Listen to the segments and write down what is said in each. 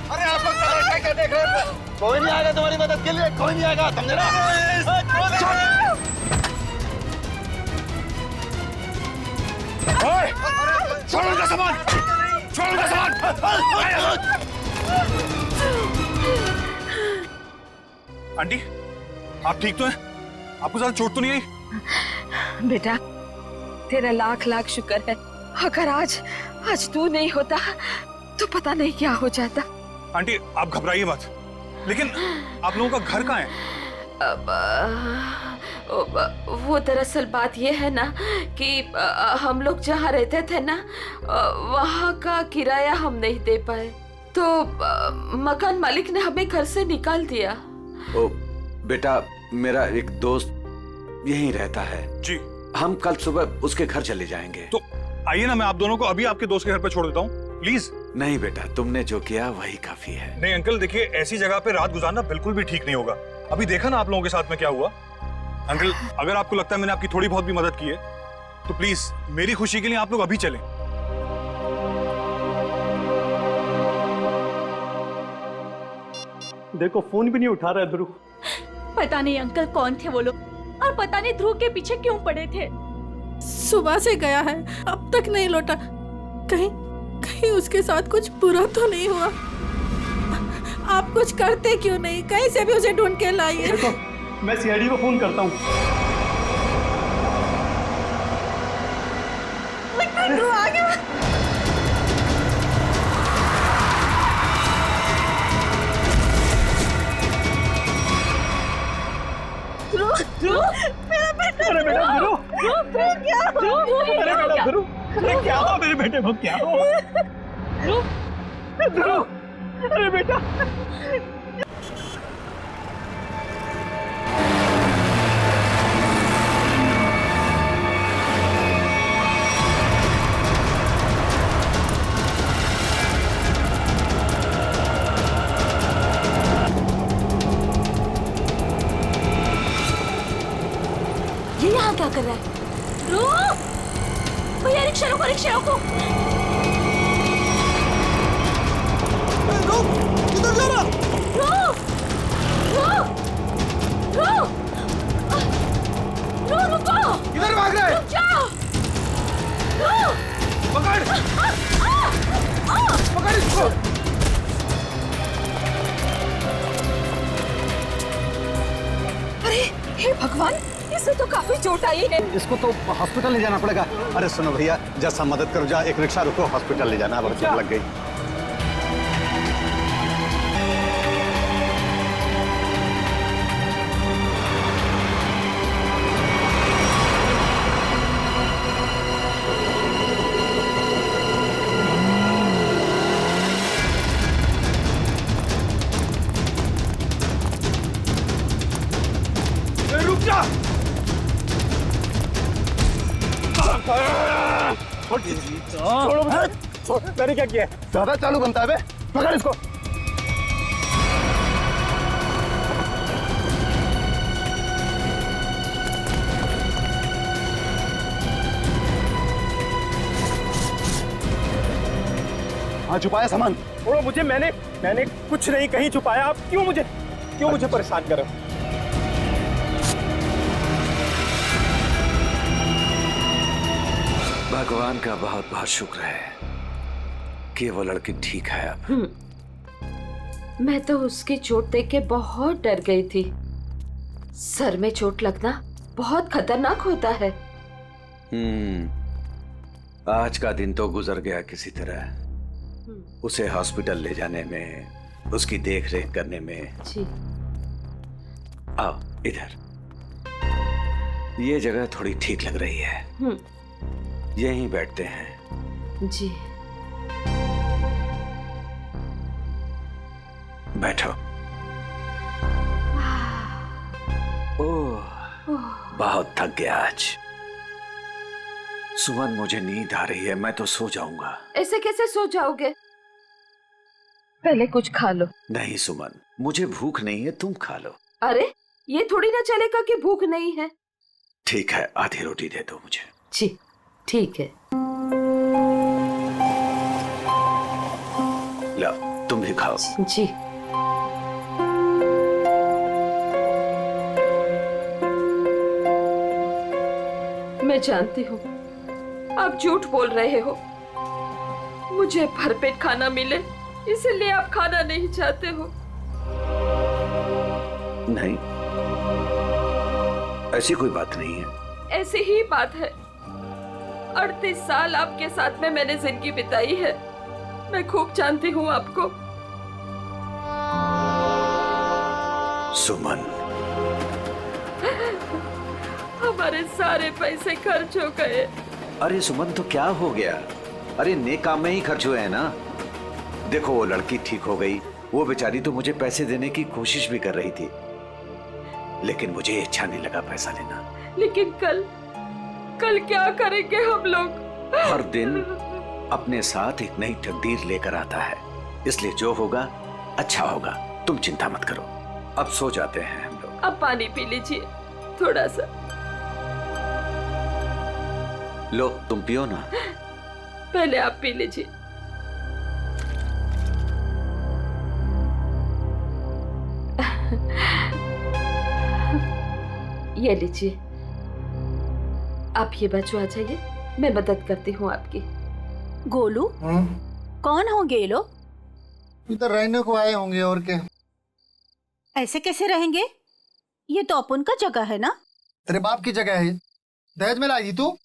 अरे आप लोग क्या देख रहे हैं? कोई नहीं आएगा तुम्हारी मदद के लिए, कोई नहीं आएगा, समझे ना? छोड़ो उनका सामान, छोड़ो उनका सामान। आंटी, आप ठीक तो हैं? आपको ज्यादा चोट तो नहीं आई? बेटा, तेरा लाख लाख शुक्र है। अगर आज तू नहीं होता तो पता नहीं क्या हो जाता। आंटी, आप घबराइए मत। लेकिन आप लोगों का घर कहाँ है? वो दरअसल बात ये है ना कि हम लोग जहाँ रहते थे ना, वहाँ का किराया हम नहीं दे पाए, तो मकान मालिक ने हमें घर से निकाल दिया। ओ बेटा, मेरा एक दोस्त यहीं रहता है जी। हम कल सुबह उसके घर चले जाएंगे। तो आइए ना, मैं आप दोनों को अभी आपके दोस्त के घर पे छोड़ देता हूँ, प्लीज। नहीं बेटा, तुमने जो किया वही काफी है। नहीं अंकल, देखिए ऐसी जगह पे रात गुजारना बिल्कुल भी ठीक नहीं होगा। अभी देखा ना आप लोगों के साथ में क्या हुआ। अंकल, अगर आपको लगता है मैंने आपकी थोड़ी बहुत भी मदद की है तो प्लीज मेरी खुशी के लिए आप लोग अभी चलें। देखो फोन भी नहीं उठा रहा है ध्रुव। पता नहीं अंकल कौन थे वो लोग, और पता नहीं ध्रुव के पीछे क्यों पड़े थे। सुबह से गया है, अब तक नहीं लौटा। कहीं कहीं उसके साथ कुछ बुरा तो नहीं हुआ। आप कुछ करते क्यों नहीं? कहीं से भी उसे ढूंढ के लाइए। देखो, मैं सीआईडी को फोन करता हूँ। ध्रुव आ गया। अरे बेटा ध्रुव, अरे बेटा ध्रुव, अरे क्या हुआ मेरे बेटे को? क्या हुआ ध्रुव? अरे बेटा, ये यहाँ क्या कर रहा है? ध्रुव, भैया रिक्शा रोको, रिक्शा रोको। किधर जा रहा? ध्रुव, ध्रुव, ध्रुव, ध्रुव रुको। किधर भाग रहा है? रुक जाओ। ध्रुव, पकड़, पकड़ इसको। अरे हे भगवान, इसे तो काफी चोट आई है। इसको तो हॉस्पिटल ले जाना पड़ेगा। अरे सुनो भैया, जैसा मदद करो, जा एक रिक्शा रुको, हॉस्पिटल ले जाना। अब चोट लग गई। रुक जा। छोड़ो मुझे। छोड़, मैंने क्या किया? ज्यादा चालू बनता है बे। पकड़ इसको। हाँ, छुपाया सामान। छोड़ो मुझे, मैंने कुछ नहीं कहीं छुपाया। आप क्यों मुझे परेशान कर रहे हो? भगवान का बहुत बहुत शुक्र है कि वो लड़की ठीक है अब। मैं तो उसकी चोट देख के बहुत डर गई थी। सर में चोट लगना बहुत खतरनाक होता है। आज का दिन तो गुजर गया किसी तरह। उसे हॉस्पिटल ले जाने में, उसकी देख रेख करने में। जी। आओ इधर, ये जगह थोड़ी ठीक लग रही है। यहीं बैठते हैं। जी। बैठो। ओह, बहुत थक गया आज। सुमन, मुझे नींद आ रही है, मैं तो सो जाऊंगा। ऐसे कैसे सो जाओगे? पहले कुछ खा लो। नहीं सुमन, मुझे भूख नहीं है, तुम खा लो। अरे ये थोड़ी ना चलेगा कि भूख नहीं है। ठीक है, आधी रोटी दे दो मुझे। जी ठीक है। तुम भी खाओ। जी। मैं जानती हूँ आप झूठ बोल रहे हो। मुझे भरपेट खाना मिले इसलिए आप खाना नहीं चाहते हो। नहीं, ऐसी कोई बात नहीं है। ऐसी ही बात है। 38 साल आपके साथ में मैंने जिंदगी बिताई है। मैं खूब जानती हूँ आपको। सुमन, हमारे सारे पैसे खर्च हो गए। अरे सुमन, तो क्या हो गया? अरे नेक काम में ही खर्च हुए हैं ना। देखो, वो लड़की ठीक हो गई। वो बेचारी तो मुझे पैसे देने की कोशिश भी कर रही थी, लेकिन मुझे अच्छा नहीं लगा पैसा लेना। लेकिन कल क्या करेंगे हम लोग? हर दिन अपने साथ एक नई तकदीर लेकर आता है, इसलिए जो होगा अच्छा होगा। तुम चिंता मत करो। अब सो जाते हैं हम लोग। अब पानी पी लीजिए थोड़ा सा। लो, तुम पियो ना। पहले आप पी लीजिए। ये लीजिए। आप ये बच्चों आ जाइए, मैं मदद करती हूँ आपकी। गोलू, कौन होंगे ये लोग? इधर रहने को आए होंगे और क्या। ऐसे कैसे रहेंगे? ये तो अपन का जगह है ना। तेरे बाप की जगह है। दहेज में लाई थी तू।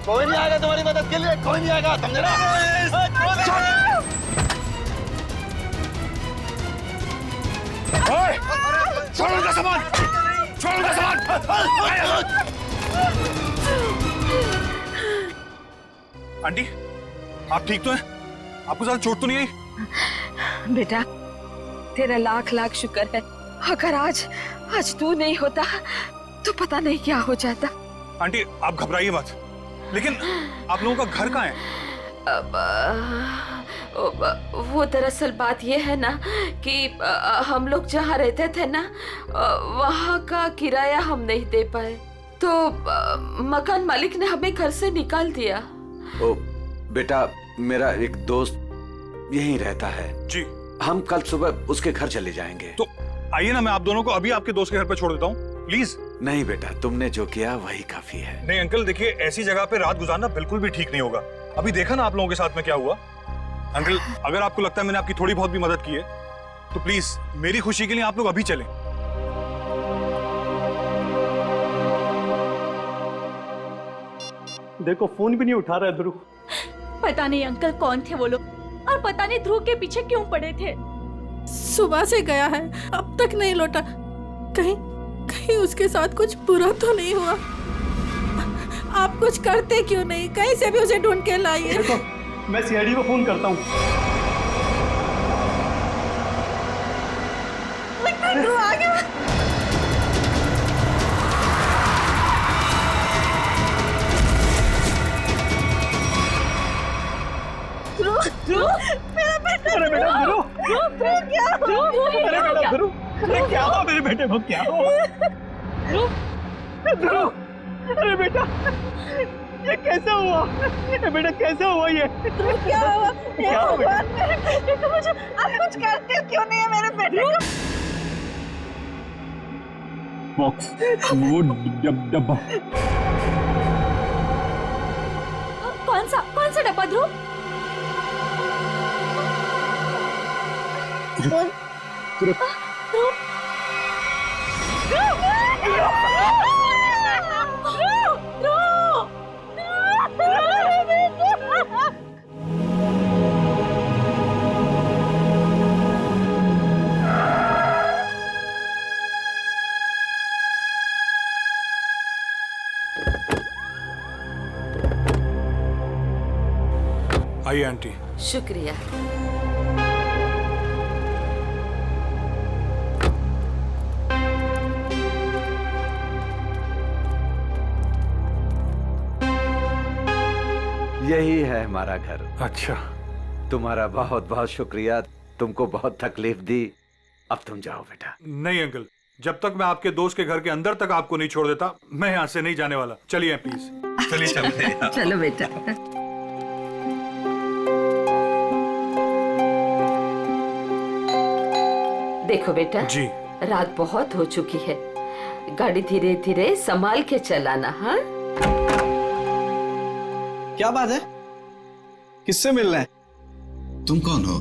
कोई नहीं आएगा तुम्हारी मदद के लिए, कोई नहीं आएगा, समझे ना? छोड़ उनका सामान, छोड़ उनका सामान। आंटी, आप ठीक तो हैं? आपको ज्यादा चोट तो नहीं आई? बेटा, तेरा लाख लाख शुक्र है। अगर आज तू नहीं होता तो पता नहीं क्या हो जाता। आंटी, आप घबराइए मत। लेकिन आप लोगों का घर कहाँ है? वो दरअसल बात ये है ना कि हम लोग जहाँ रहते थे ना, वहाँ का किराया हम नहीं दे पाए, तो मकान मालिक ने हमें घर से निकाल दिया। ओ बेटा, मेरा एक दोस्त यहीं रहता है जी। हम कल सुबह उसके घर चले जाएंगे। तो आइए ना, मैं आप दोनों को अभी आपके दोस्त के घर पे छोड़ देता हूँ, प्लीज। नहीं बेटा, तुमने जो किया वही काफी है। नहीं अंकल, देखिए ऐसी जगह पे रात गुजारना बिल्कुल भी ठीक नहीं होगा। अभी देखा ना आप लोगों के साथ में क्या हुआ। अंकल, अगर आपको लगता है मैंने आपकी थोड़ी बहुत भी मदद की है, तो प्लीज मेरी खुशी के लिए आप लोग अभी चलें। देखो, फोन भी नहीं उठा रहा है ध्रुव। पता नहीं अंकल कौन थे वो लोग, और पता नहीं ध्रुव के पीछे क्यों पड़े थे। सुबह से गया है, अब तक नहीं लौटा। कहीं उसके साथ कुछ बुरा तो नहीं हुआ? आप कुछ करते क्यों नहीं? कहीं से भी उसे ढूंढ के लाइए। देखो, मैं सीआईडी को फोन करता हूँ। ध्रुव आ गया। ध्रुव, मेरा बेटा। अरे बेटा ध्रुव, क्या अरे बेटा ध्रुव, अरे क्या हुआ मेरे बेटे को? क्या हुआ ध्रुव? अरे बेटा, ये कैसे हुआ? ये बेटा कैसे हुआ ये? क्या हुआ? क्या हुआ? मेरे बेटे को मुझे, आप कुछ करते क्यों नहीं है मेरे बेटे को? बॉक्स, वो डब्बा। कौन सा डब्बा ध्रुव? आइए आंटी। शुक्रिया। यही है हमारा घर। अच्छा। तुम्हारा बहुत बहुत शुक्रिया, तुमको बहुत तकलीफ दी। अब तुम जाओ बेटा। नहीं अंकल, जब तक मैं आपके दोस्त के घर के अंदर तक आपको नहीं छोड़ देता, मैं यहाँ से नहीं जाने वाला। चलिए प्लीज। चलिए चलिए। चलो बेटा। देखो बेटा जी। रात बहुत हो चुकी है, गाड़ी धीरे धीरे संभाल के चलाना। हाँ, क्या बात है? किससे मिलना है? तुम कौन हो?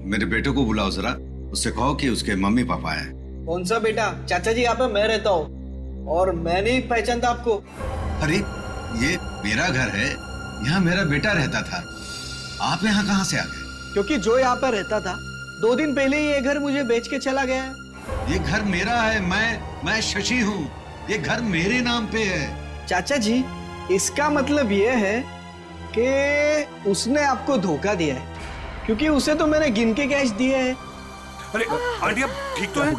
मेरे बेटे को बुलाओ जरा, उससे कहो कि उसके मम्मी पापा हैं। कौन सा बेटा? चाचा जी यहाँ पे मैं रहता हूँ और मैं नहीं पहचानता आपको। अरे ये मेरा घर है, यहाँ मेरा बेटा रहता था। आप यहाँ कहाँ से आ गए? क्योंकि जो यहाँ पर रहता था 2 दिन पहले ही ये घर मुझे बेच के चला गया है। ये घर मेरा है, मैं शशि हूँ। ये घर मेरे नाम पे है। चाचा जी, इसका मतलब ये है कि उसने आपको धोखा दिया है, क्योंकि उसे तो मैंने गिन के कैश दिए हैं। अरे आंटी आप ठीक तो है?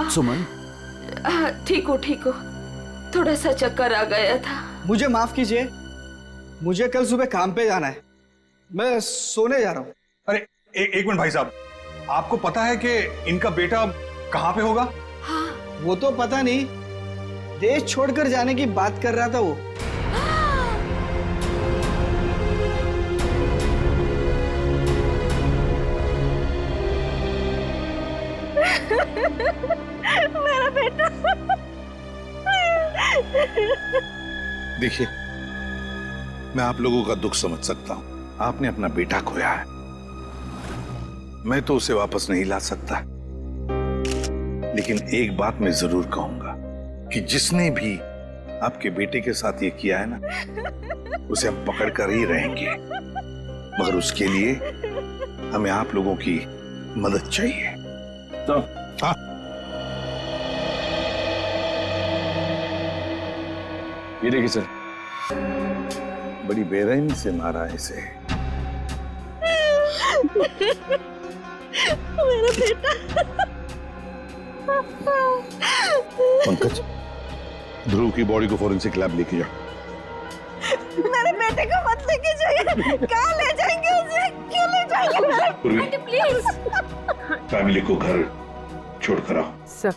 सुमन, ठीक हो। थोड़ा सा चक्कर आ गया था। मुझे माफ कीजिए, मुझे कल सुबह काम पे जाना है, मैं सोने जा रहा हूँ। अरे एक मिनट भाई साहब, आपको पता है कि इनका बेटा कहाँ पे होगा? वो तो पता नहीं, देश छोड़कर जाने की बात कर रहा था वो। मेरा बेटा। देखिए, मैं आप लोगों का दुख समझ सकता हूं। आपने अपना बेटा खोया है, मैं तो उसे वापस नहीं ला सकता, लेकिन एक बात मैं जरूर कहूंगा कि जिसने भी आपके बेटे के साथ ये किया है ना, उसे हम पकड़ कर ही रहेंगे। मगर उसके लिए हमें आप लोगों की मदद चाहिए। तो हाँ, ये देखिए सर, बड़ी बेरहमी से मारा है इसे। मेरा बेटा। पंकज, ध्रुव की बॉडी को फॉरेंसिक लैब लेके जाओ। मेरे बेटे को मत लेके जाइए। कहाँ ले जाएंगे उसे? क्यों ले जाएंगे? Aunty please. फैमिली को घर छोड़कर आओ। सर,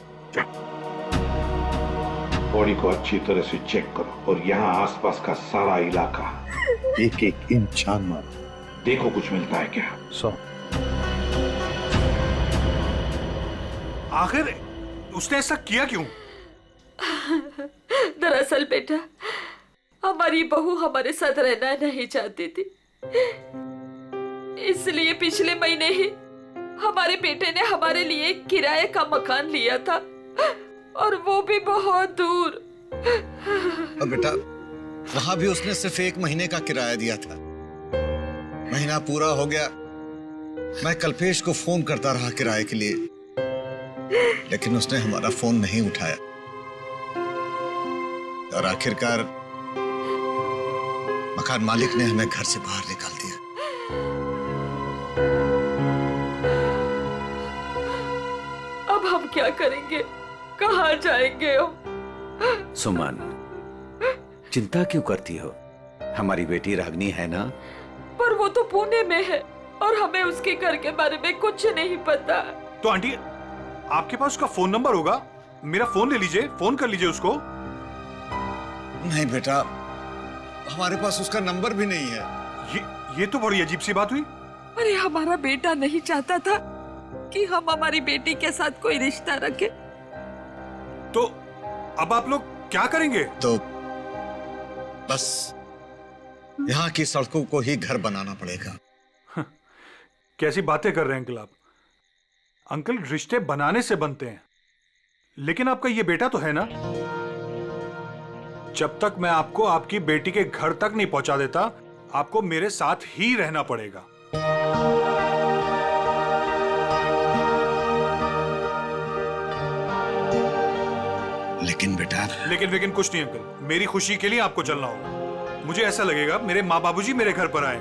बॉडी को अच्छी तरह से चेक करो और यहाँ आसपास का सारा इलाका एक एक इंच छान मारो, देखो कुछ मिलता है क्या। आखिर उसने ऐसा किया क्यों? दरअसल बेटा, हमारी बहू हमारे साथ रहना नहीं चाहती थी, इसलिए पिछले महीने ही हमारे बेटे ने हमारे लिए किराए का मकान लिया था, और वो भी बहुत दूर। और बेटा, वहां भी उसने सिर्फ 1 महीने का किराया दिया था। महीना पूरा हो गया, मैं कल्पेश को फोन करता रहा किराए के लिए, लेकिन उसने हमारा फोन नहीं उठाया, और आखिरकार मकान मालिक ने हमें घर से बाहर निकाल दिया। अब हम क्या करेंगे? कहाँ जाएंगे हम? सुमन, चिंता क्यों करती हो? हमारी बेटी रागनी है ना? पर वो तो पुणे में है और हमें उसके घर के बारे में कुछ नहीं पता। तो आंटी, आपके पास उसका फोन नंबर होगा, मेरा फोन ले लीजिए, फोन कर लीजिए उसको। नहीं बेटा, हमारे पास उसका नंबर भी नहीं है। ये तो बड़ी अजीब सी बात हुई। अरे हमारा बेटा नहीं चाहता था कि हम हमारी बेटी के साथ कोई रिश्ता रखें। तो अब आप लोग क्या करेंगे? तो बस यहाँ की सड़कों को ही घर बनाना पड़ेगा। कैसी बातें कर रहे हैं अंकल आप? अंकल, रिश्ते बनाने से बनते हैं, लेकिन आपका ये बेटा तो है ना? जब तक मैं आपको आपकी बेटी के घर तक नहीं पहुंचा देता, आपको मेरे साथ ही रहना पड़ेगा। लेकिन बेटा, लेकिन कुछ नहीं अंकल, मेरी खुशी के लिए आपको चलना होगा। मुझे ऐसा लगेगा मेरे माँ बाबूजी मेरे घर पर आए,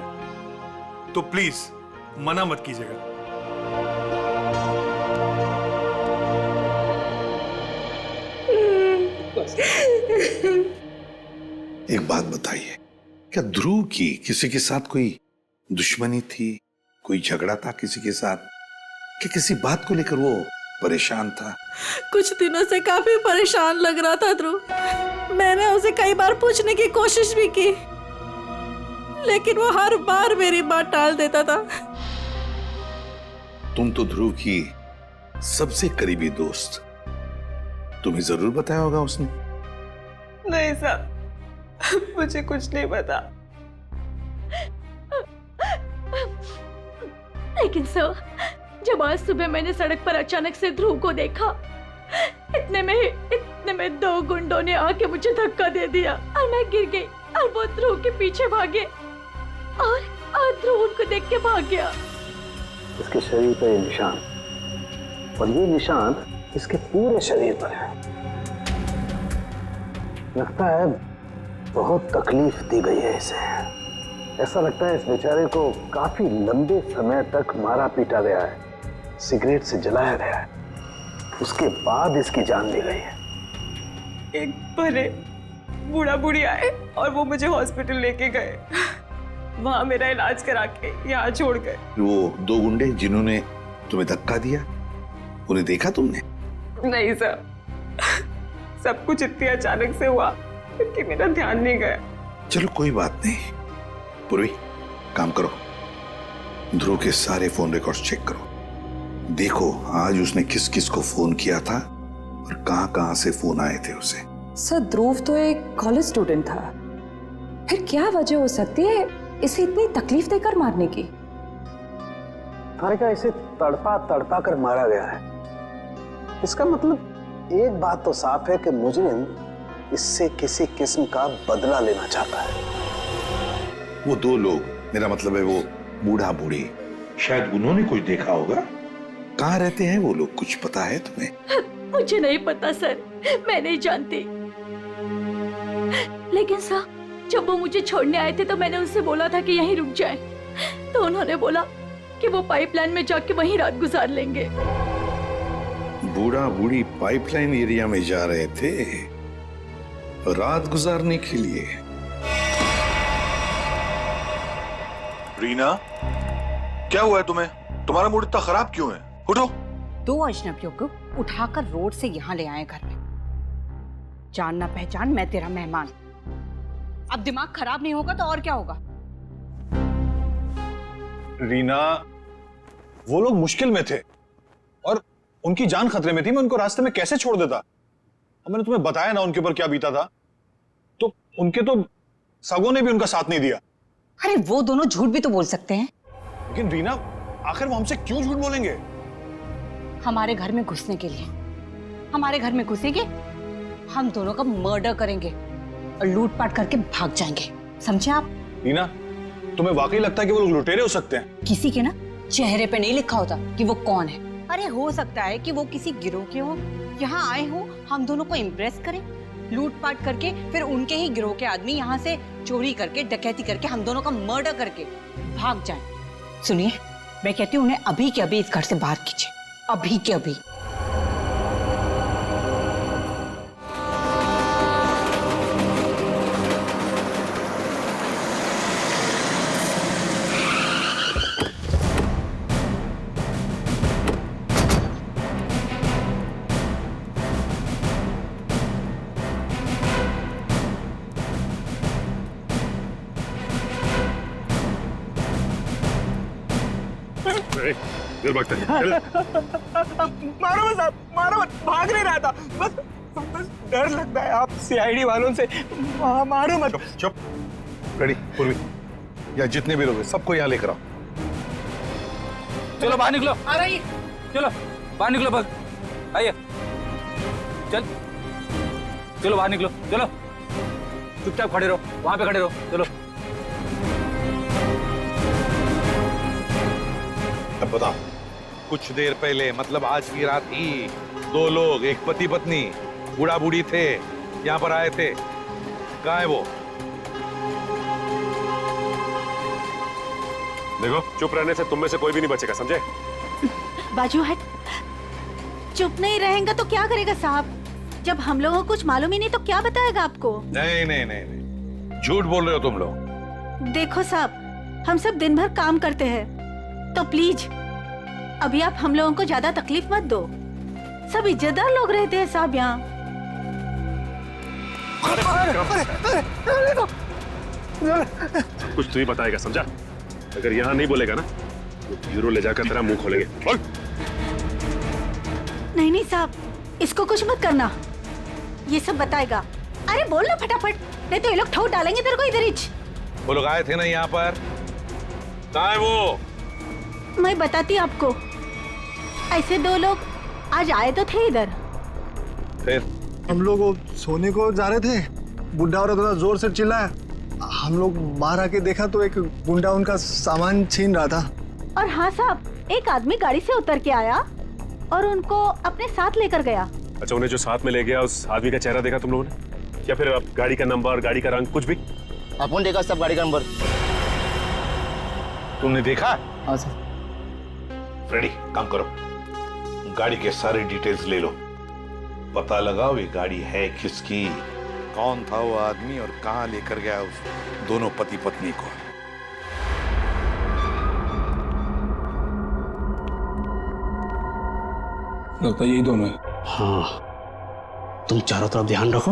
तो प्लीज मना मत कीजिएगा। एक बात बताइए, क्या ध्रुव की किसी के साथ कोई दुश्मनी थी, कोई झगड़ा था किसी के साथ, कि किसी बात को लेकर वो परेशान था? कुछ दिनों से काफी परेशान लग रहा था ध्रुव। मैंने उसे कई बार पूछने की कोशिश भी की, लेकिन वो हर बार मेरी बात टाल देता था। तुम तो ध्रुव की सबसे करीबी दोस्त, तुम्हें जरूर बताया होगा उसने। नहीं साहब, मुझे कुछ नहीं पता। लेकिन सर, जब आज सुबह मैंने सड़क पर अचानक से ध्रुव को देखा, इतने में 2 गुंडों ने आके मुझे धक्का दे दिया और मैं गिर गई और वो ध्रुव के पीछे भागे और ध्रुव उनको देख के भाग गया। इसके शरीर पर ये निशान, और ये निशान इसके पूरे शरीर पर है। लगता है बहुत तकलीफ दी गई है इसे। ऐसा लगता है इस बेचारे को काफी लंबे समय तक मारा पीटा गया है, सिगरेट से जलाया गया है, उसके बाद इसकी जान ली गई है। एक बड़े बूढ़ा बूढ़ी आए और वो मुझे हॉस्पिटल लेके गए, वहां मेरा इलाज करा के यहाँ छोड़ गए। वो 2 गुंडे जिन्होंने तुम्हें धक्का दिया, उन्हें देखा तुमने? नहीं सर, सब कुछ इतनी अचानक से हुआ कि मेरा ध्यान नहीं गया। चलो कोई बात नहीं। पूर्वी, काम करो, ध्रुव के सारे फोन रिकॉर्ड्स चेक करो, देखो आज उसने किस किस को फोन किया था और कहां से फोन आए थे उसे। सर, ध्रुव तो एक कॉलेज स्टूडेंट था, फिर क्या वजह हो सकती है इसे इतनी तकलीफ देकर मारने की? हारिका, इसे तड़पा तड़पा कर मारा गया है। इसका मतलब एक बात तो साफ है कि मुजरिम इससे किसी किस्म का बदला लेना चाहता है। वो 2 लोग, मेरा मतलब है वो बूढ़ा बूढ़ी, शायद उन्होंने कुछ देखा होगा। कहाँ रहते हैं वो लोग, कुछ पता है तुम्हें? मुझे नहीं पता सर, मैं नहीं जानती। लेकिन सर, जब वो मुझे छोड़ने आए थे तो मैंने उनसे बोला था कि यहीं रुक जाएं, तो उन्होंने बोला कि वो पाइपलाइन में जाके वहीं रात गुजार लेंगे। बूढ़ा बूढ़ी पाइपलाइन एरिया में जा रहे थे रात गुजारने के लिए? रीना, क्या हुआ है तुम्हें? तुम्हारा मूड इतना खराब क्यों है? उठो। 2 अजनबियों को उठाकर रोड से यहाँ ले आए घर में। जान ना पहचान, मैं तेरा मेहमान। अब दिमाग खराब नहीं होगा तो और क्या होगा? रीना, वो लोग मुश्किल में थे और उनकी जान खतरे में थी, मैं उनको रास्ते में कैसे छोड़ देता? अब मैंने तुम्हें बताया ना उनके ऊपर क्या बीता था, तो उनके तो सगों ने भी उनका साथ नहीं दिया। अरे वो दोनों झूठ भी तो बोल सकते हैं। लेकिन रीना, आखिर वो हमसे क्यों झूठ बोलेंगे? हमारे घर में घुसने के लिए। हमारे घर में घुसेंगे, हम दोनों का मर्डर करेंगे और लूटपाट करके भाग जाएंगे, समझे आप? रीना, तुम्हें वाकई लगता है कि वो लोग लुटेरे हो सकते हैं? किसी के ना चेहरे पे नहीं लिखा होता कि वो कौन है। अरे हो सकता है कि वो किसी गिरोह के हो, यहाँ आए हो हम दोनों को इम्प्रेस करें, लूटपाट करके फिर उनके ही गिरोह के आदमी यहाँ से चोरी करके, डकैती करके, हम दोनों का मर्डर करके भाग जाएं। सुनिए, मैं कहती हूँ उन्हें अभी के अभी इस घर से बाहर कीजिए, अभी के अभी। चल भागते हैं, मारो मत साहब, मारो मत, भाग नहीं रहा था, बस डर लगता है आप सीआईडी वालों से। मारो मत। चुप। रेडी, पूर्वी, या जितने भी लोग हैं सबको यहाँ लेकर आओ। चलो बाहर निकलो। आ रही। चलो बाहर निकलो, भाग आइए। चलो बाहर निकलो, चलो चुपचाप खड़े रहो, वहां पे खड़े रहो। चलो अब बताओ, कुछ देर पहले, मतलब आज की रात ही 2 लोग, एक पति पत्नी, बूढ़ा बूढ़ी थे, यहाँ पर आए थे। कहाँ है वो? देखो, चुप रहने से तुम में से कोई भी नहीं बचेगा, समझे? बाजू हट। चुप नहीं रहेगा तो क्या करेगा साहब? जब हम लोगों को कुछ मालूम ही नहीं तो क्या बताएगा आपको? नहीं नहीं नहीं नहीं, झूठ बोल रहे हो तुम लोग। देखो साहब, हम सब दिन भर काम करते हैं, तो प्लीज अभी आप हम लोगों को ज्यादा तकलीफ मत दो। सब इज्जतदार लोग रहते हैं साहब यहाँ। सब कुछ तू ही बताएगा, समझा? अगर यहाँ नहीं बोलेगा ना तो ब्यूरो ले जाकर तेरा मुंह खोलेंगे। बोल। नहीं नहीं साहब, इसको कुछ मत करना, ये सब बताएगा। अरे बोल ना फटाफट, नहीं तो ये लोग ठोक डालेंगे तेरे को इधर ही। वो लोग आए थे ना यहाँ पर, कहाँ है वो? मैं बताती आपको, ऐसे दो लोग आज आए तो थे इधर। फिर हम लोग वो सोने को जा रहे थे, बुढ़ा औरत थोड़ा जोर से चिल्लाया, हम लोग बाहर आके देखा तो एक गुंडा उनका सामान छीन रहा था। और हाँ साहब, एक आदमी गाड़ी से उतर के आया और उनको अपने साथ लेकर गया। अच्छा, उन्हें जो साथ में ले गया उस आदमी का चेहरा देखा तुम लोगों ने? या फिर अब गाड़ी का नंबर, गाड़ी का रंग, कुछ भी? अपन देखा सब गाड़ी का नंबर। तुमने देखा? हाँ सर। फ्रेडी, काम करो, गाड़ी के सारे डिटेल्स ले लो, पता लगाओ ये गाड़ी है किसकी, कौन था वो आदमी और कहां लेकर गया उस दोनों पति पत्नी को। लगता है यही दोनों है। हाँ, तुम चारों तरफ ध्यान रखो,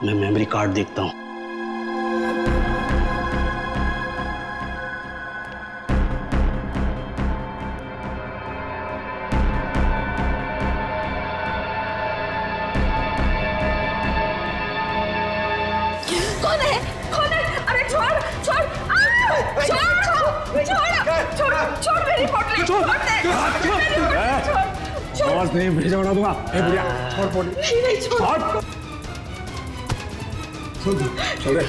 मैं मेमोरी कार्ड देखता हूँ। कौन है? कौन है? अरे छोड़ छोड़ छोड़ छोड़ छोड़ छोड़ मेरी पोटली, छोड़ दे। आवाज नहीं, भेजा उड़ा दूंगा। ए बुढ़िया, छोड़ पोटली। नहीं छोड़। चल दे।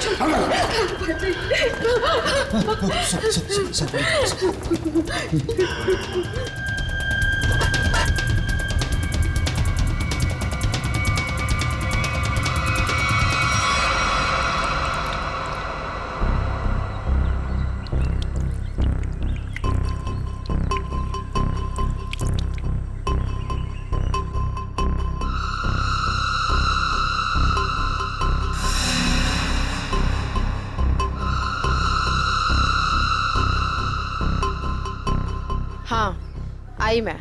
हाँ, आई मैं।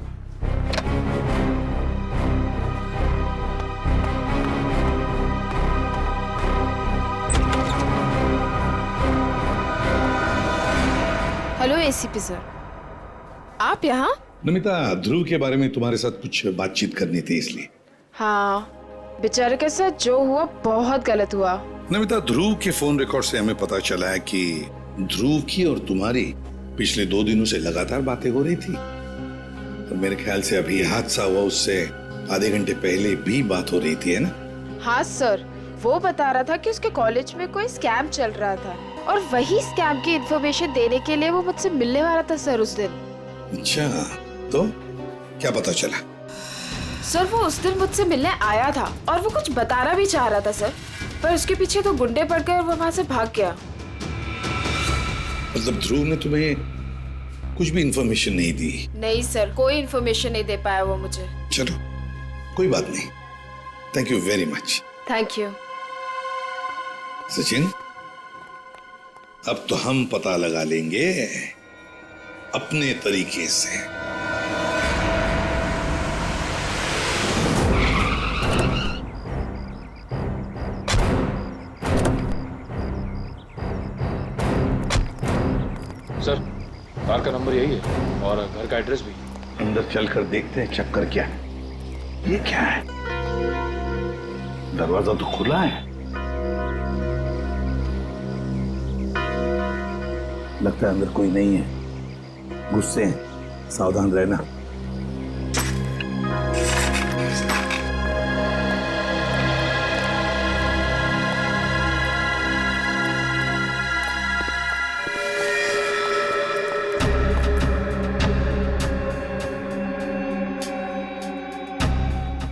हेलो एसीपी सर, आप यहाँ? नमिता, ध्रुव के बारे में तुम्हारे साथ कुछ बातचीत करनी थी इसलिए। हाँ, बेचारे के साथ जो हुआ बहुत गलत हुआ। नमिता, ध्रुव के फोन रिकॉर्ड से हमें पता चला है कि ध्रुव की और तुम्हारी पिछले 2 दिनों से लगातार बातें हो रही थी, और मेरे ख्याल से अभी हादसा हुआ उससे आधे घंटे पहले भी बात हो रही थी, है ना? हाँ सर, वो बता रहा था कि उसके कॉलेज में कोई स्कैम चल रहा था और वही स्कैम की इन्फॉर्मेशन देने के लिए वो मुझसे मिलने वाला था सर उस दिन। अच्छा, तो क्या पता चला? सर वो उस दिन मुझसे मिलने आया था और वो कुछ बताना भी चाह रहा था सर, पर उसके पीछे तो गुंडे पड़ गए और वो वहाँ से भाग गया। मतलब ध्रुव ने तुम्हें कुछ भी इंफॉर्मेशन नहीं दी? नहीं सर, कोई इन्फॉर्मेशन नहीं दे पाया वो मुझे। चलो, कोई बात नहीं, thank you very much. Thank you. Sachin, अब तो हम पता लगा लेंगे अपने तरीके से। सर, कार का नंबर यही है और घर का एड्रेस भी। अंदर चलकर देखते हैं चक्कर क्या है। ये क्या है? दरवाजा तो खुला है। लगता है अंदर कोई नहीं है, गुस्से हैं, सावधान रहना।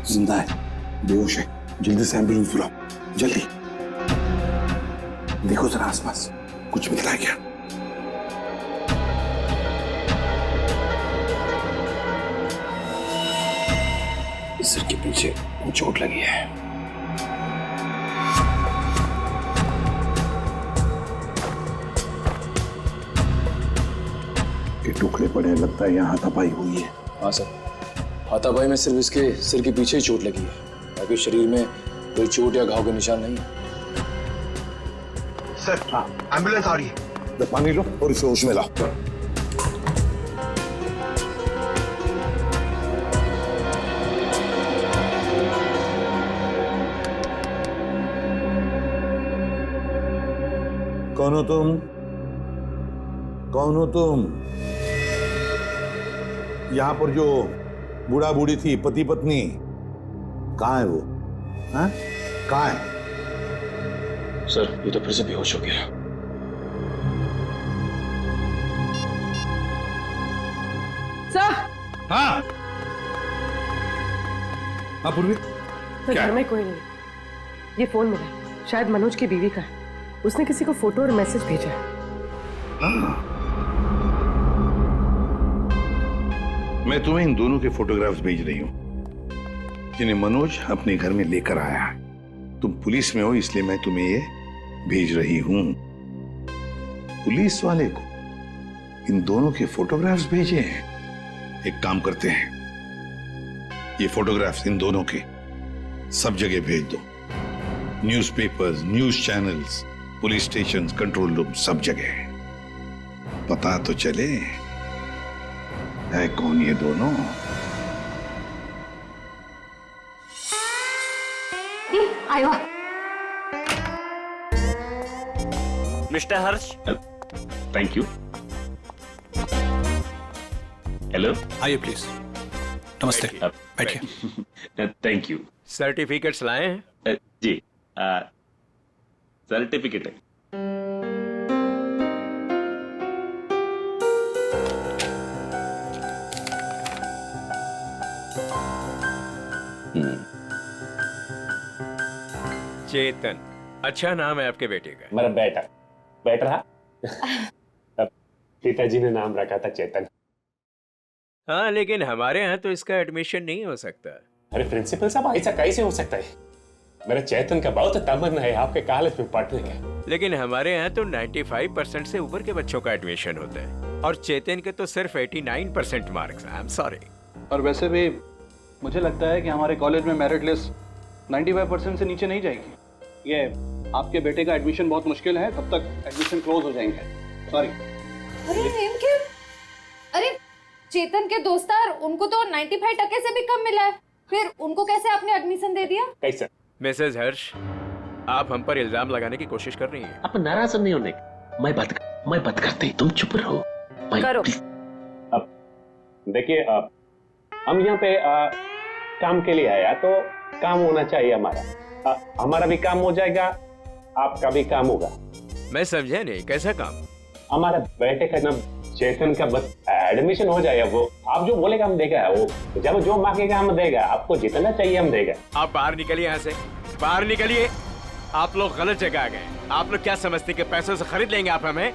जिंदा है, बेहोश है, जल्दी से एम्बुलेंस बुलाओ, जल्दी। देखो जरा आसपास कुछ मिलता है क्या? सिर के पीछे चोट लगी है। के टुकड़े पड़े, लगता है यहाँ हाथापाई हुई है। हाँ सर, हाथापाई में सिर्फ इसके सिर के पीछे ही चोट लगी है, बाकी शरीर में कोई चोट या घाव के निशान नहीं है। सर, एम्बुलेंस आ रही है। तो पानी लो और इसे होश में लाओ। कौन हो तुम? कौन हो तुम? यहां पर जो बूढ़ा बूढ़ी थी, पति पत्नी, कहाँ है वो? हाँ? कहाँ है? सर, ये तो फिर से बेहोश हो गया। सर। हाँ। हाँ पूर्वी। सर, घर में कोई नहीं। ये फोन मिला, शायद मनोज की बीवी का है। उसने किसी को फोटो और मैसेज भेजा है। मैं तुम्हें इन दोनों के फोटोग्राफ्स भेज रही हूं, जिन्हें मनोज अपने घर में लेकर आया है। तुम पुलिस में हो, इसलिए मैं तुम्हें ये भेज रही हूं। पुलिस वाले को इन दोनों के फोटोग्राफ्स भेजे हैं। एक काम करते हैं, ये फोटोग्राफ्स इन दोनों के सब जगह भेज दो। Newspapers, news channels, police station, control room, सब जगह। पता तो चले है कौन ये दोनों। आयो। Mister Harsh. Thank you. Hello, आइए प्लीज। नमस्ते, बैठिए। Thank you. सर्टिफिकेट्स लाए हैं? जी, सर्टिफिकेट है। चेतन, अच्छा नाम है आपके बेटे का। मेरा बेटा रहा। पिताजी ने नाम रखा था चेतन। हाँ, लेकिन हमारे यहाँ तो इसका एडमिशन नहीं हो सकता। अरे प्रिंसिपल साहब, ऐसा कैसे हो सकता है? मेरा चेतन का बहुत तमन्ना है आपके कॉलेज में पढ़ने का। लेकिन हमारे यहाँ तो 95% से ऊपर के बच्चों का एडमिशन होता है, और चेतन के तो सिर्फ 89% मार्क्स हैं। I am sorry. और वैसे भी मुझे लगता है कि हमारे कॉलेज में मेरिट लिस्ट 95% से नीचे नहीं जाएगी। ये आपके बेटे का एडमिशन बहुत मुश्किल है, तब तक एडमिशन क्लोज हो जाएंगे। सॉरी। अरे चेतन के दोस्तार, उनको तो 95% से भी कम मिला है, फिर उनको कैसे आपने एडमिशन दे दिया? कैसे? मिसेज हर्ष, आप हम पर इल्जाम लगाने की कोशिश कर रही हैं। आप नाराज नहीं होने, मैं बात करते, तुम चुप रहो। करो। अब देखिए, हम यहाँ पे काम के लिए आया, तो काम होना चाहिए हमारा। हमारा भी काम हो जाएगा, आपका भी काम होगा। मैं समझा नहीं, कैसा काम? हमारा बेटे का नाम चेतन का बस एडमिशन हो जाएगा। वो आप जो बोलेगा हम देगा, वो जब जो मांगेगा हम देगा, आपको जितना चाहिए हम देगा। आप बाहर निकलिए, यहाँ से बाहर निकलिए। आप लोग गलत जगह आ गए। आप लोग क्या समझते कि पैसों से खरीद लेंगे आप हमें?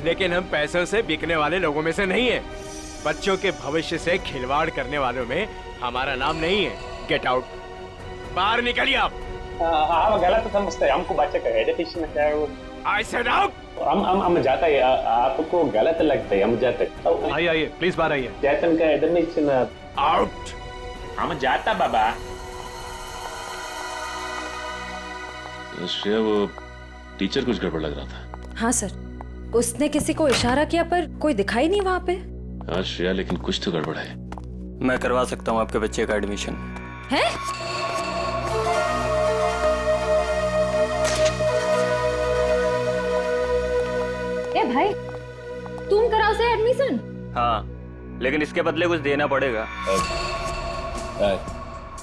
लेकिन हम पैसों से बिकने वाले लोगों में से नहीं है। बच्चों के भविष्य से खिलवाड़ करने वालों में हमारा नाम नहीं है। गेट आउट, बाहर निकलिए आप। आप गलत समझते हैं, हमको बच्चे का एजुकेशन है वो। I said out। हम जाता है, आपको गलत लगता है, हम जाते। आइए प्लीज बाहर आइए। चेतन का एडमिशन आउट। हम जाता बाबा। श्रेया, वो टीचर कुछ गड़बड़ लग रहा था। हाँ सर, उसने किसी को इशारा किया पर कोई दिखाई नहीं वहाँ पे। हाँ श्रेया, लेकिन कुछ तो गड़बड़ है। मैं करवा सकता हूँ आपके बच्चे का एडमिशन। है? ए भाई, तुम कराओ से एडमिशन? हाँ, लेकिन इसके बदले कुछ देना पड़ेगा।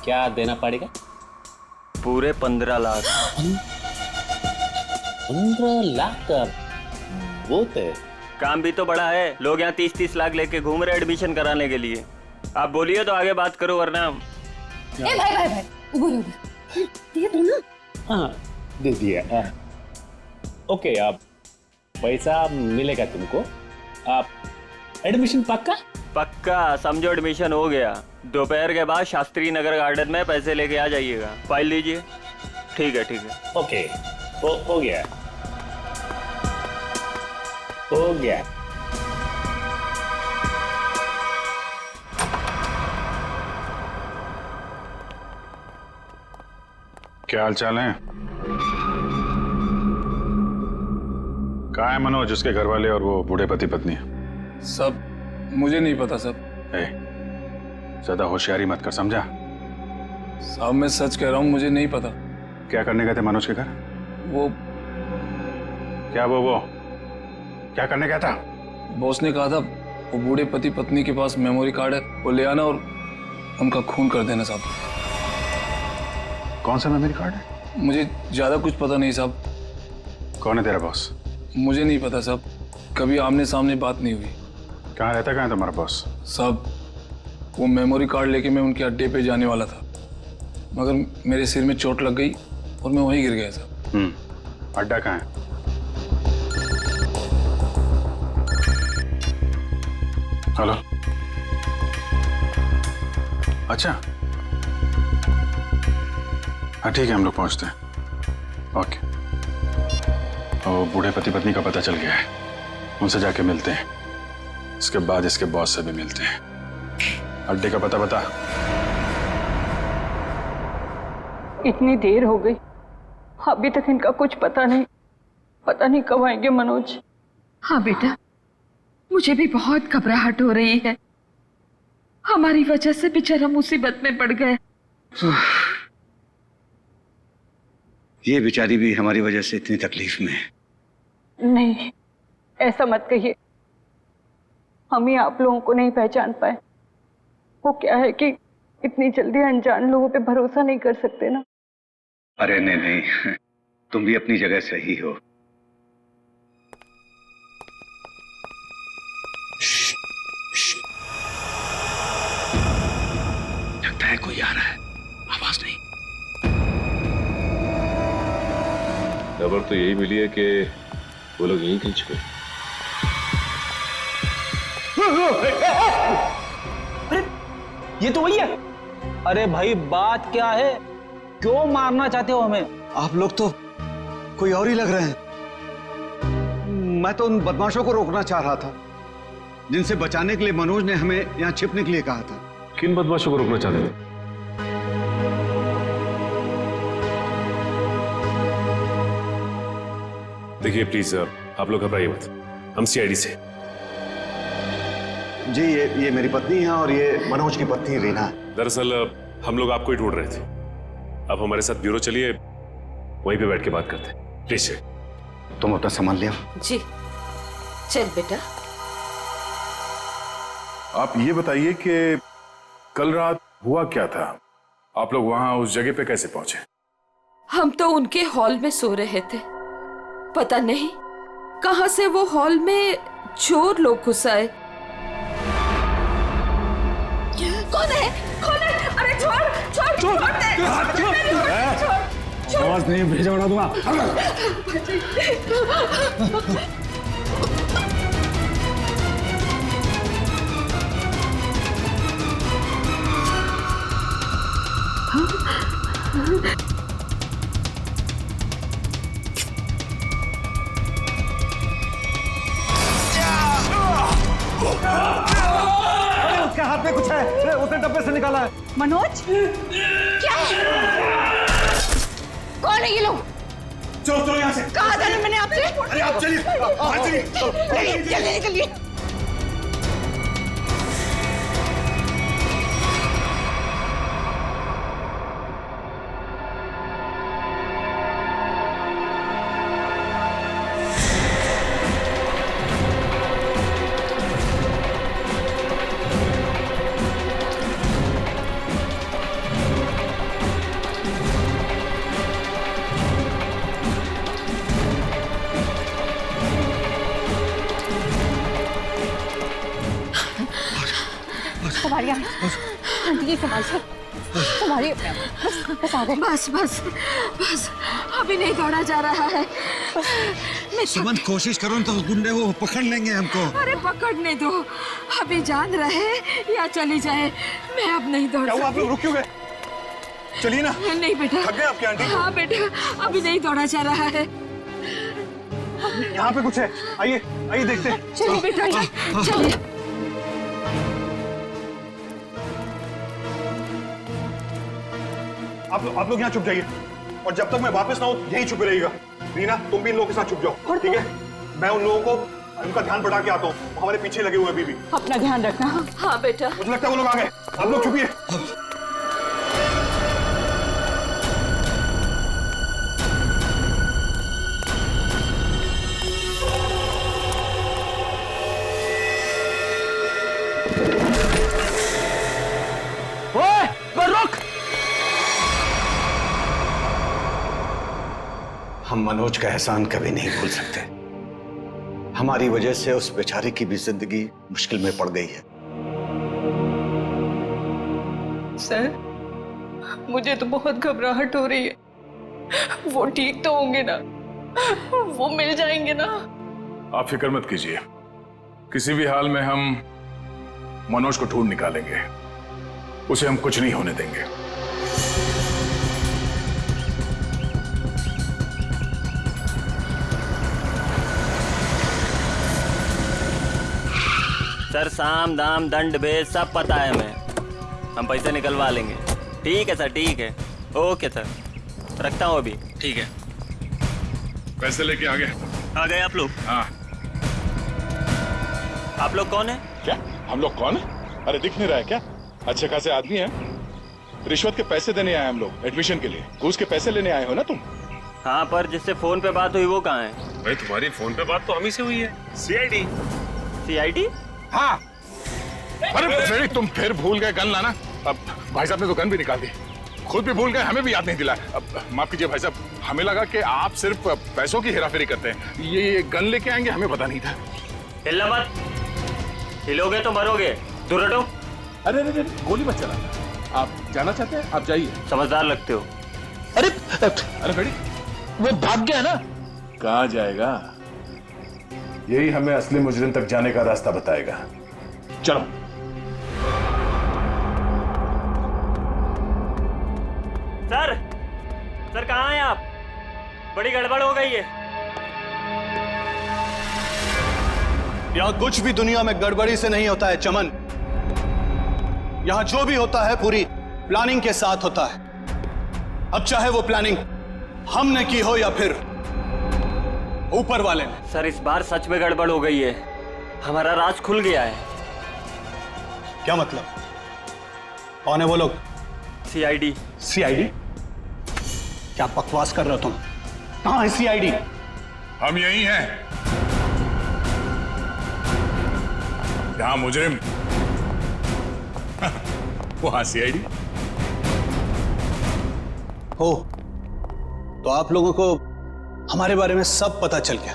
क्या देना पड़ेगा? पूरे 15 लाख। 15 लाख का बहुत है। काम भी तो बड़ा है। लोग यहाँ 30-30 लाख लेके घूम रहे एडमिशन कराने के लिए। आप बोलिए तो आगे बात करो, वरना ए भाई उधर दिया तू ना? हाँ दे दिया। ओके, आप पैसा मिलेगा तुमको। आप एडमिशन पक्का? पक्का समझो, एडमिशन हो गया। दोपहर के बाद शास्त्री नगर गार्डन में पैसे लेके आ जाइएगा। फाइल लीजिए। ठीक है ठीक है। ओके, हो गया हो गया। क्या हाल चाल है? कहाँ है मनोज, उसके घर वाले और वो बूढ़े पति पत्नी? सब मुझे नहीं पता सब। ज्यादा होशियारी मत कर, समझा? साहब मैं सच कह रहा हूँ, मुझे नहीं पता। क्या करने गए थे मनोज के घर? वो क्या करने गया था? बॉस ने कहा था वो बूढ़े पति पत्नी के पास मेमोरी कार्ड है, वो ले आना और उनका खून कर देना साहब। कौन सा मेमोरी कार्ड है? मुझे ज्यादा कुछ पता नहीं साहब। कौन है तेरा बॉस? मुझे नहीं पता साहब, कभी आमने सामने बात नहीं हुई। कहाँ रहता, कहाँ है तुम्हारा बॉस? साहब वो मेमोरी कार्ड लेके मैं उनके अड्डे पे जाने वाला था, मगर मेरे सिर में चोट लग गई और मैं वहीं गिर गया साहब। अड्डा कहाँ है? हेलो, अच्छा हाँ ठीक है, हम लोग पहुंचते हैं। ओके। और बूढ़े पति पत्नी का पता चल गया है, उनसे जाके मिलते हैं, इसके बाद इसके बॉस से भी मिलते हैं। अड्डे का पता बता। इतनी देर हो गई, अभी तक इनका कुछ पता नहीं कब आएंगे मनोज। हाँ बेटा, मुझे भी बहुत घबराहट हो रही है। हमारी वजह से बेचारा मुसीबत में पड़ गए। ये बेचारी भी हमारी वजह से इतनी तकलीफ में है। नहीं, ऐसा मत कहिए, हम ही आप लोगों को नहीं पहचान पाए। वो क्या है कि इतनी जल्दी अनजान लोगों पे भरोसा नहीं कर सकते ना। अरे नहीं, तुम भी अपनी जगह सही हो। लगता है कोई आ रहा है, आवाज नहीं। खबर तो यही मिली है कि वो लोग यहीं कहीं छुपे। अरे ये तो वही है। अरे भाई बात क्या है, क्यों मारना चाहते हो हमें? आप लोग तो कोई और ही लग रहे हैं। मैं तो उन बदमाशों को रोकना चाह रहा था जिनसे बचाने के लिए मनोज ने हमें यहाँ छिपने के लिए कहा था। किन बदमाशों को रोकना चाहते थे? देखिए प्लीज आप लोग घबराइए मत, हम सीआईडी से। जी ये मेरी पत्नी है और ये मनोज की पत्नी रीना है। दरअसल हम लोग आपको ही ढूंढ रहे थे। अब हमारे साथ ब्यूरो चलिए, वहीं पे बैठ के बात करते हैं। प्लीज तुम अपना सामान ले आओ। जी चल बेटा। आप ये बताइए कि कल रात हुआ क्या था? आप लोग वहां उस जगह पे कैसे पहुंचे? हम तो उनके हॉल में सो रहे थे, पता नहीं कहां से वो हॉल में चोर लोग घुस आए। कौन है? अरे छोड़ दे। आवाज नहीं भेजा बना दूंगा। उसके हाथ में कुछ है, उसने डब्बे से निकाला है। मनोज क्या है? कौन है ये लोग? चलो यहाँ से। कहा था ना मैंने आपसे? अरे आप चलिए, जल्दी निकलिए। संभालिए आंटी जी, संभालिए। बस आ गए। बस अभी नहीं दौड़ा जा रहा है। सुमन कोशिश करो तो गुंडे वो पकड़ लेंगे हमको। अरे पकड़ने दो, अभी जान रहे या चली जाए, मैं अब नहीं दौड़। क्या हुआ, आप लोग रुक क्यों गए? चलिए ना। नहीं बेटा। थक गए आपके आंटी? हाँ बेटा, अभी नहीं दौड़ा जा रहा है। यहाँ पे कुछ है, आइए आइए देखते हैं। चलिए बेटा, चलिए। आप लोग यहाँ चुप जाइए, और जब तक मैं वापस ना हो यहीं छुपे रहिएगा। रीना, तुम भी इन लोगों के साथ छुप जाओ, ठीक है? मैं उन लोगों को उनका ध्यान बढ़ा के आता हूँ, हमारे पीछे लगे हुए बीबी। अपना ध्यान रखना। हाँ बेटा। मुझे लगता है वो लोग आ गए, आप लोग छुपिए। रुक! हम मनोज का एहसान कभी नहीं भूल सकते। हमारी वजह से उस बेचारे की भी जिंदगी मुश्किल में पड़ गई है। सर, मुझे तो बहुत घबराहट हो रही है। वो ठीक तो होंगे ना? वो मिल जाएंगे ना? आप फिक्र मत कीजिए, किसी भी हाल में हम मनोज को ढूंढ निकालेंगे, उसे हम कुछ नहीं होने देंगे। सर, साम दाम दंड भेद सब पता है हमें, हम पैसे निकलवा लेंगे। ठीक है सर, ठीक है। ओके सर, रखता हूँ अभी। ठीक है। पैसे लेके आ गए? आ गए आप लोग? हाँ। आप लोग कौन है? क्या हम लोग कौन है? अरे दिख नहीं रहा है क्या? अच्छे खासे आदमी हैं। रिश्वत के पैसे देने आए हम लोग, एडमिशन के लिए। घूस के पैसे लेने आए हो ना तुम? हाँ, पर जिससे फोन पे बात हुई वो कहाँ है? भाई तुम्हारी फोन पे बात तो हम ही से हुई है। सीआईडी। सीआईडी? हाँ। अरे तुम फिर भूल गए गन लाना। अब भाई साहब ने तो गन भी निकाल दी, खुद भी भूल गए, हमें भी याद नहीं दिलाया। अब माफ कीजिए भाई साहब, हमें लगा कि आप सिर्फ पैसों की हेराफेरी करते हैं। ये गन लेके आएंगे हमें पता नहीं था। हिलना मत, हिलोगे तो मरोगे। दूर हटो। अरे अरे गोली मत चलाना। आप जाना चाहते हैं? आप जाइए। समझदार लगते हो। अरे अरे खड़ी, वो भाग गया ना। कहाँ जाएगा? यही हमें असली मुजरिम तक जाने का रास्ता बताएगा। चलो। सर, सर कहाँ हैं आप? बड़ी गड़बड़ हो गई है। यहाँ कुछ भी दुनिया में गड़बड़ी से नहीं होता है चमन। यहाँ जो भी होता है पूरी प्लानिंग के साथ होता है। अब चाहे वो प्लानिंग हमने की हो या फिर ऊपर वाले ने। सर, इस बार सच में गड़बड़ हो गई है, हमारा राज खुल गया है। क्या मतलब? कौन है वो लोग? सीआईडी। सीआईडी? क्या बकवास कर रहे हो तुम? कहां है सीआईडी? हम यही हैं। जहां मुजरिम वहां सीआईडी। हो तो आप लोगों को हमारे बारे में सब पता चल गया।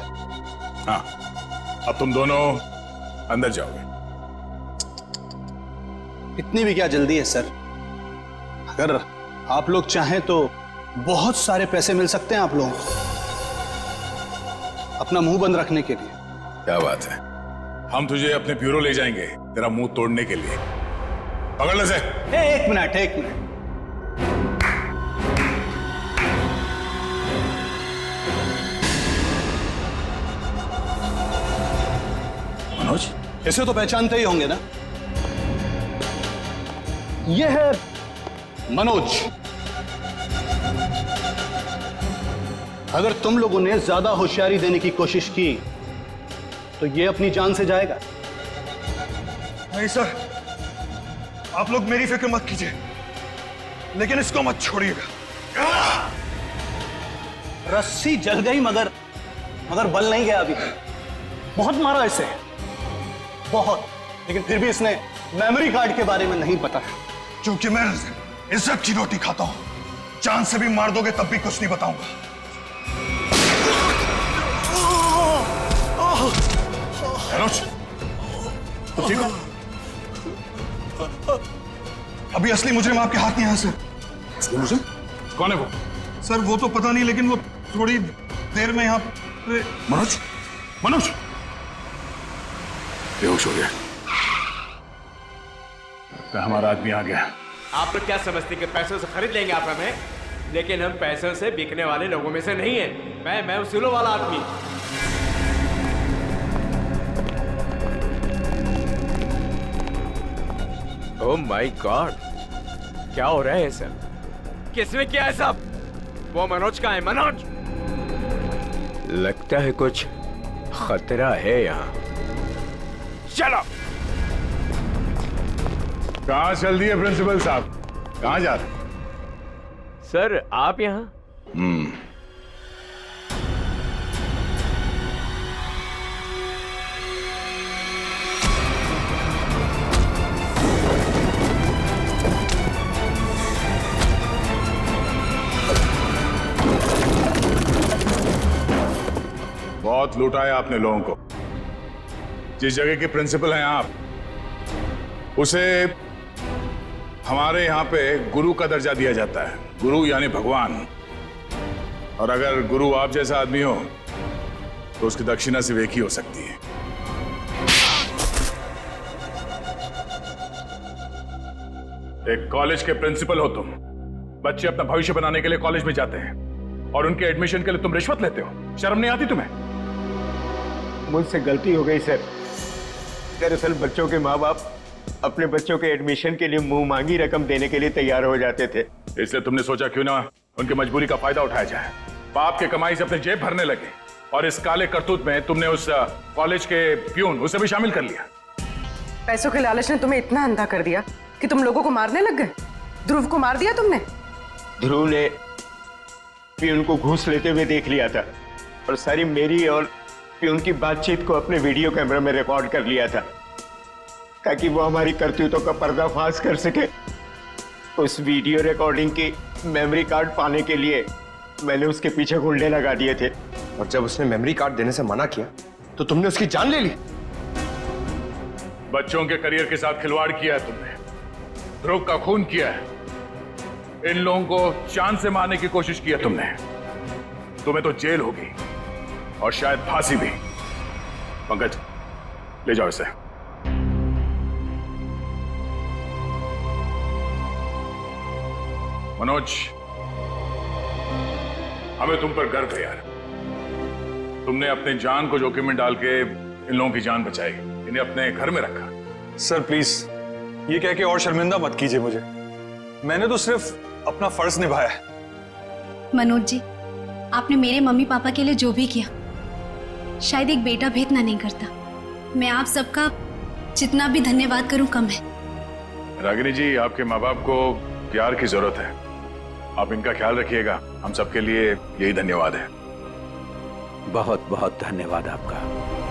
हाँ, अब तुम दोनों अंदर जाओगे। इतनी भी क्या जल्दी है सर? अगर आप लोग चाहें तो बहुत सारे पैसे मिल सकते हैं आप लोगों को, अपना मुंह बंद रखने के लिए। क्या बात है, हम तुझे अपने ब्यूरो ले जाएंगे तेरा मुंह तोड़ने के लिए। पकड़ ले से। एक मिनट, एक मिनट। मनोज, इसे तो पहचानते ही होंगे ना? यह है मनोज। अगर तुम लोगों ने ज्यादा होशियारी देने की कोशिश की तो यह अपनी जान से जाएगा। नहीं सर, आप लोग मेरी फिक्र मत कीजिए, लेकिन इसको मत छोड़िएगा। रस्सी जल गई मगर बल नहीं गया अभी। बहुत मारा इसे, बहुत, लेकिन फिर भी इसने मेमोरी कार्ड के बारे में नहीं पता। क्योंकि मैं इज्जत की रोटी खाता हूं, जान से भी मार दोगे तब भी कुछ नहीं बताऊंगा। मनोज, तो ठीक हो? अभी असली मुजरिम आपके हाथ में है सर। असली मुजरिम? कौन है वो? सर वो तो पता नहीं, लेकिन वो थोड़ी देर में यहाँ मनोज, मनोज बेहोश हो गया। हमारा आदमी आ गया। आप लोग क्या समझते कि पैसों से खरीद लेंगे आप हमें, लेकिन हम पैसों से बिकने वाले लोगों में से नहीं है। मैं उसूलों वाला आदमी। ओह माय गॉड, क्या हो रहा है सब? किसने किया है सब? वो मनोज का है। मनोज, लगता है कुछ खतरा है यहाँ। चलो। कहाँ चल दिए प्रिंसिपल साहब? कहाँ जा रहे? सर आप यहाँ? बहुत लूटा है आपने लोगों को। जिस जगह के प्रिंसिपल हैं आप, उसे हमारे यहाँ पे गुरु का दर्जा दिया जाता है। गुरु यानी भगवान। और अगर गुरु आप जैसा आदमी हो तो उसकी दक्षिणा सिर्फ एक ही हो सकती है। एक कॉलेज के प्रिंसिपल हो तुम। बच्चे अपना भविष्य बनाने के लिए कॉलेज में जाते हैं और उनके एडमिशन के लिए तुम रिश्वत लेते हो। शर्म नहीं आती तुम्हें? मुझसे गलती हो गई सर। दरअसल बच्चों के माँ बाप अपने बच्चों के एडमिशन के लिए मुंह मांगी रकम देने के लिए तैयार हो जाते थे। इसलिए तुमने सोचा क्यों ना उनकी मजबूरी का फायदा उठाया जाए। बाप के कमाई से अपने जेब भरने लगे और इस काले करतूत में तुमने उस कॉलेज के प्यून उसे भी शामिल कर लिया। पैसों के लालच ने तुम्हें इतना अंधा कर दिया कि तुम लोगों को मारने लग गए। ध्रुव को मार दिया तुमने। ध्रुव ने प्यून को घूस लेते हुए देख लिया था और सारी मेरी और प्यून की बातचीत को अपने वीडियो कैमरा में रिकॉर्ड कर लिया था ताकि वो हमारी करतूतों का पर्दाफाश कर सके। उस वीडियो रिकॉर्डिंग की मेमोरी कार्ड पाने के लिए मैंने उसके पीछे गुंडे लगा दिए थे। और जब उसने मेमोरी कार्ड देने से मना किया तो तुमने उसकी जान ले ली। बच्चों के करियर के साथ खिलवाड़ किया है तुमने। ध्रुव का खून किया है। इन लोगों को चांद से मारने की कोशिश की है तुमने। तुम्हें तो जेल होगी और शायद फांसी भी। पंकज, ले जाओ इसे। मनोज, हमें तुम पर गर्व है यार। तुमने अपने जान को जोखिम में डाल के इन लोगों की जान बचाई, इन्हें अपने घर में रखा। सर प्लीज ये कह के और शर्मिंदा मत कीजिए मुझे। मैंने तो सिर्फ अपना फर्ज निभाया है। मनोज जी, आपने मेरे मम्मी पापा के लिए जो भी किया, शायद एक बेटा भी इतना नहीं करता। मैं आप सबका जितना भी धन्यवाद करूं कम है। रागिनी जी, आपके माँ बाप को प्यार की जरूरत है। आप इनका ख्याल रखिएगा। हम सबके लिए यही धन्यवाद है। बहुत बहुत धन्यवाद आपका।